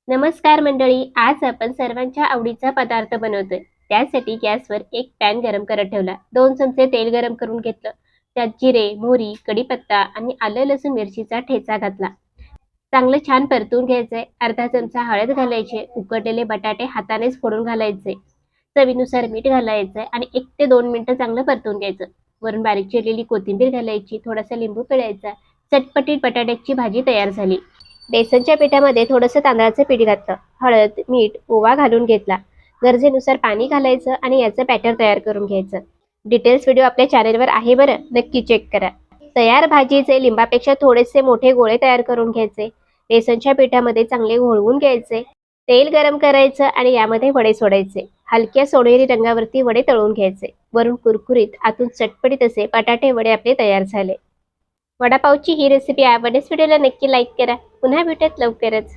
नमस्कार मंडळी, आज आपण सर्वांच्या आवडीचा पदार्थ बनवतोय. त्यासाठी गॅसवर एक पॅन गरम करत ठेवला. 2 चमचे तेल गरम करून घेतलं. त्यात जिरे, मोहरी, कढीपत्ता आणि आलं लसूण मिरचीचा ठेचा घातला. चांगलं छान परतून घ्यायचंय. अर्धा चमचा हळद घालायचे. उकडलेले बटाटे हातानेच फोडून घालायचे. चवीनुसार मीठ घालायचंय आणि 1 ते 2 मिनिटं चांगलं परतून घ्यायचं. वरून बारीक चिरलेली कोथिंबीर घालायची. थोडासा लिंबू पिळायचा. चटपटीत बटाट्याची भाजी तयार झाली. बेसनच्या पिठामध्ये थोडंसं तांदळाचं पीठ घातलं. हळद, मीठ, ओवा घालून घेतला. गरजेनुसार पाणी घालायचं आणि याचं बॅटर तयार करून घ्यायचं. डिटेल्स व्हिडिओ आपल्या चॅनेलवर आहे बरं, नक्की चेक करा. तयार भाजीचे लिंबापेक्षा थोडेसे मोठे गोळे तयार करून घ्यायचे. बेसनच्या पिठामध्ये चांगले घोळवून घ्यायचे. तेल गरम करायचं आणि यामध्ये वडे सोडायचे. हलक्या सोनेरी रंगावरती वडे तळून घ्यायचे. वरून कुरकुरीत, आतून चटपटीत असे बटाटे वडे आपले तयार झाले. वडापावची ही रेसिपी आवडल्यास व्हिडिओला नक्की लाईक करा. पुन्हा भेटूयात लवकरच.